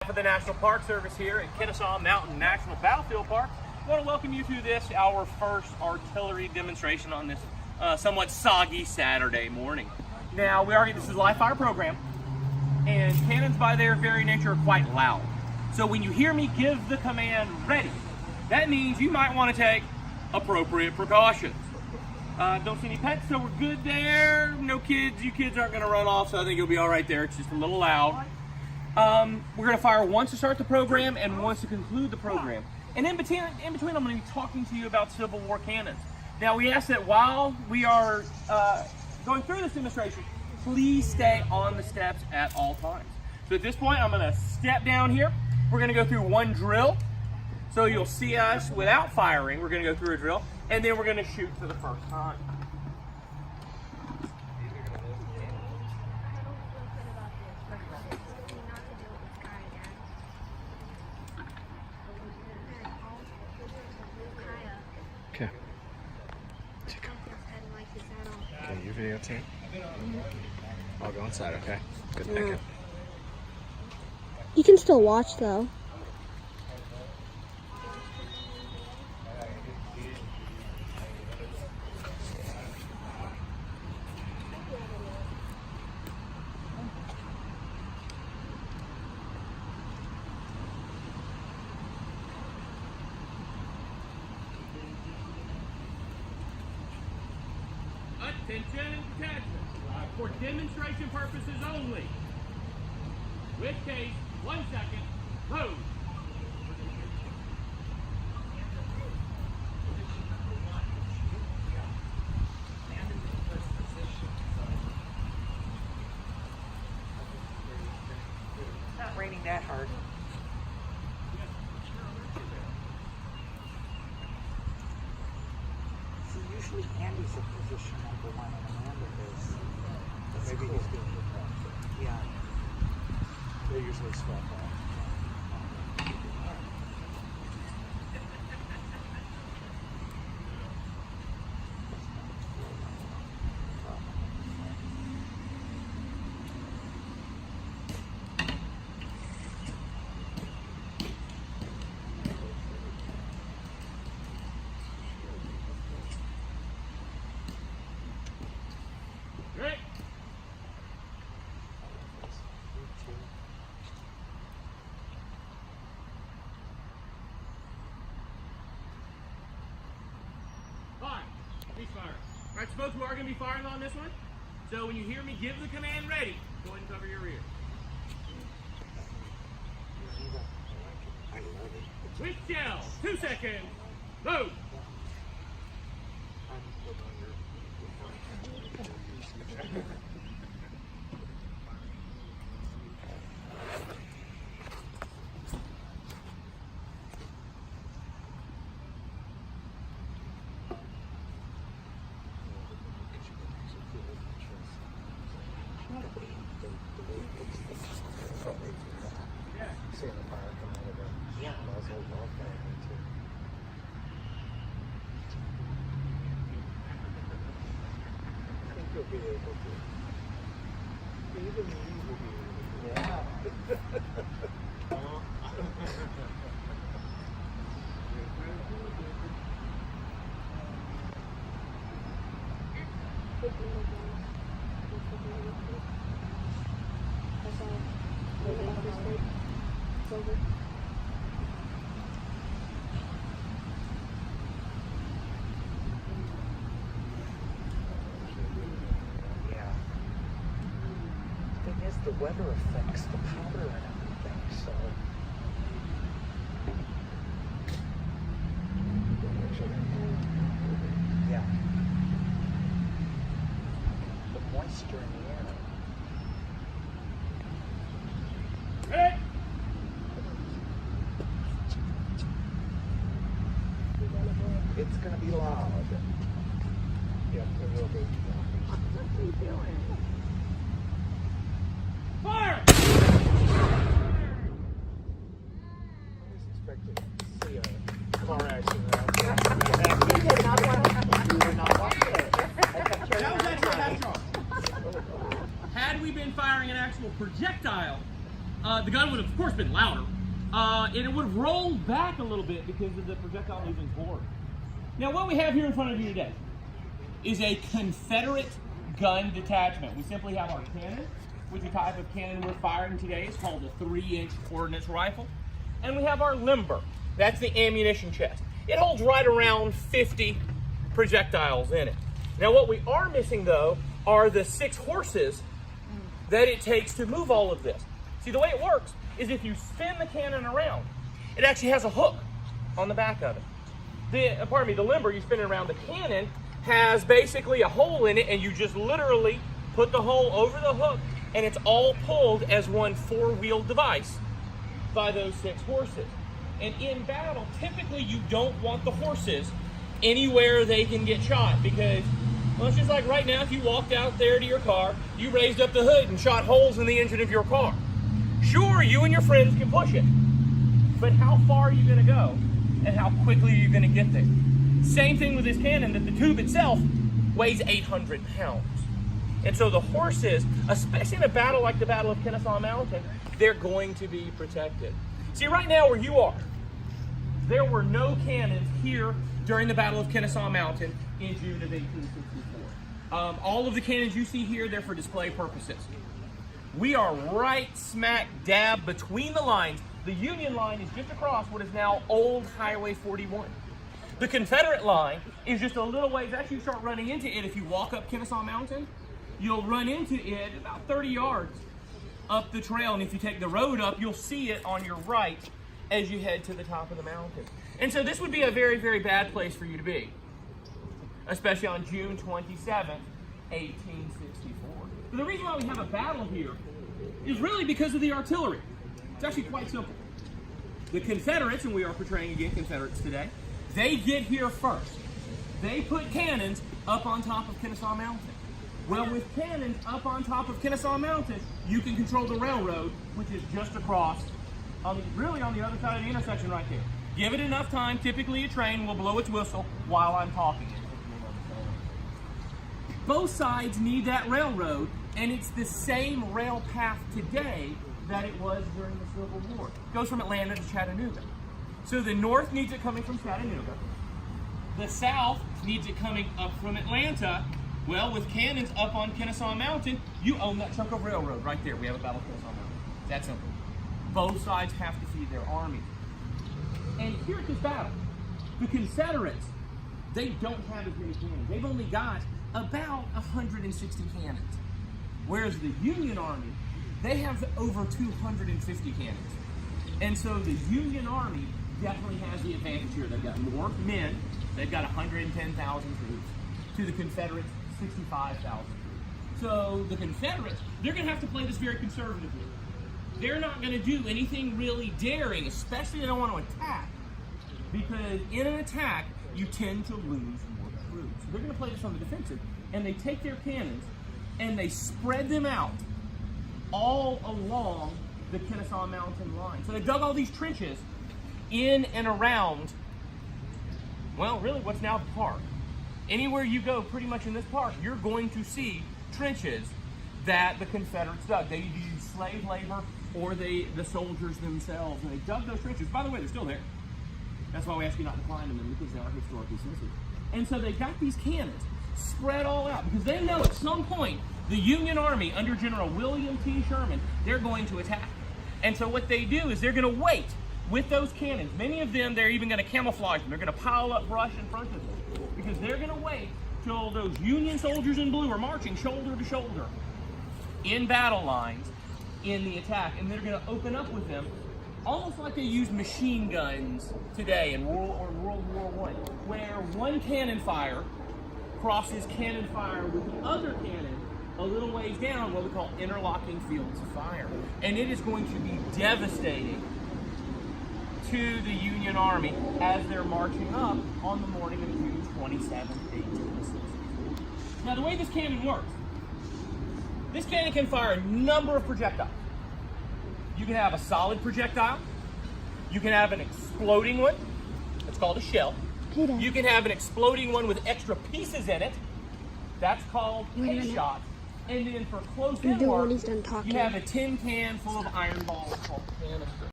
For the National Park Service here at Kennesaw Mountain National Battlefield Park, I want to welcome you to this, our first artillery demonstration on this somewhat soggy Saturday morning. Now, this is a live fire program, and cannons by their very nature are quite loud. So when you hear me give the command ready, that means you might want to take appropriate precautions. Don't see any pets, so we're good there. No kids, you kids aren't going to run off, so I think you'll be all right there. It's just a little loud. We're going to fire once to start the program and once to conclude the program. And in between, I'm going to be talking to you about Civil War cannons. Now, we ask that while we are going through this demonstration, please stay on the steps at all times. So at this point, I'm going to step down here. We're going to go through one drill. So you'll see us without firing. We're going to go through a drill, and then we're going to shoot for the first time. Okay. Okay, you videotape. I'll go inside, okay? Good thinking. You can still watch though. Attention, for demonstration purposes only. With case, 1 second, move. Not raining that hard. See, usually Andy's in position number 1 and Amanda is. Maybe he's doing the practice. Yeah. They usually swap off. Great. Fire. Cease fire. All right, folks, we are going to be firing on this one. So when you hear me give the command ready, go ahead and cover your rear. I love it. Switch shell. 2 seconds. Move. Seeing the fire come out of the muzzle wall family too. I think you'll be able to. Even you will be able to. Yeah. Thing is, the weather affects the powder and everything, so. Yeah. The moisture in the air. Ready? It's gonna be loud. Yeah, it will be. What are you doing? Fire! I was expecting to see a car accident out there. You did not want it. You did not want it. That was actually that's wrong. Had we been firing an actual projectile, the gun would have, of course, been louder, and it would have rolled back a little bit because of the projectile moving forward. Now, what we have here in front of you today is a Confederate gun detachment. We simply have our cannon, which the type of cannon we're firing today is called a 3-inch ordnance rifle. And we have our limber. That's the ammunition chest. It holds right around 50 projectiles in it. Now, what we are missing, though, are the 6 horses that it takes to move all of this. See, the way it works is if you spin the cannon around, it actually has a hook on the back of it. The limber, you spin it around, the cannon has basically a hole in it, and you just literally put the hole over the hook, and it's all pulled as one 4-wheeled device by those 6 horses. And in battle, typically you don't want the horses anywhere they can get shot, because, well, it's just like right now, if you walked out there to your car, you raised up the hood and shot holes in the engine of your car. Sure, you and your friends can push it, but how far are you going to go, and how quickly are you going to get there? Same thing with this cannon, that the tube itself weighs 800 pounds. And so the horses, especially in a battle like the Battle of Kennesaw Mountain, they're going to be protected. See, right now where you are, there were no cannons here during the Battle of Kennesaw Mountain in June of 1864. All of the cannons you see here, they're for display purposes. We are right smack dab between the lines. The Union line is just across what is now Old Highway 41. The Confederate line is just a little ways. Actually, you start running into it if you walk up Kennesaw Mountain. You'll run into it about 30 yards up the trail, and if you take the road up, you'll see it on your right as you head to the top of the mountain. And so this would be a very, very bad place for you to be, especially on June 27th, 1864. But the reason why we have a battle here is really because of the artillery. It's actually quite simple. The Confederates, and we are portraying again Confederates today, they get here first. They put cannons up on top of Kennesaw Mountain. Well, with cannons up on top of Kennesaw Mountain, you can control the railroad, which is just across, really on the other side of the intersection right there. Give it enough time, typically a train will blow its whistle while I'm talking. Both sides need that railroad, and it's the same rail path today that it was during the Civil War. It goes from Atlanta to Chattanooga. So the North needs it coming from Chattanooga. The South needs it coming up from Atlanta. Well, with cannons up on Kennesaw Mountain, you own that chunk of railroad right there. We have a battle of Kennesaw Mountain. That's simple. Both sides have to feed their army. And here at this battle, the Confederates, they don't have as many cannons. They've only got about 160 cannons. Whereas the Union Army, they have over 250 cannons. And so the Union Army definitely has the advantage here. They've got more men. They've got 110,000 troops. To the Confederates, 65,000 troops. So the Confederates, they're going to have to play this very conservatively. They're not going to do anything really daring, especially they don't want to attack. Because in an attack, you tend to lose more troops. So they're going to play this on the defensive. And they take their cannons and they spread them out all along the Kennesaw Mountain line. So they dug all these trenches in and around, well, really what's now the park. Anywhere you go, pretty much in this park, you're going to see trenches that the Confederates dug. They either used slave labor or the soldiers themselves, and they dug those trenches. By the way, they're still there. That's why we ask you not to climb in them, because they are historically sensitive. And so they got these cannons spread all out, because they know at some point the Union Army under General William T. Sherman, they're going to attack. And so what they do is they're going to wait with those cannons. Many of them, they're even going to camouflage them. They're going to pile up brush in front of them, because they're going to wait till those Union soldiers in blue are marching shoulder to shoulder in battle lines in the attack, and they're going to open up with them almost like they use machine guns today in World War I, where one cannon fire crosses cannon fire with the other cannon a little ways down, what we call interlocking fields of fire. And it is going to be devastating to the Union Army as they're marching up on the morning of June 27, 1864. Now, the way this cannon works, this cannon can fire a number of projectiles. You can have a solid projectile. You can have an exploding one. It's called a shell. You can have an exploding one with extra pieces in it. That's called a shot. And then for close You in do it when work, he's done talking. you have a tin can full of iron balls called canister.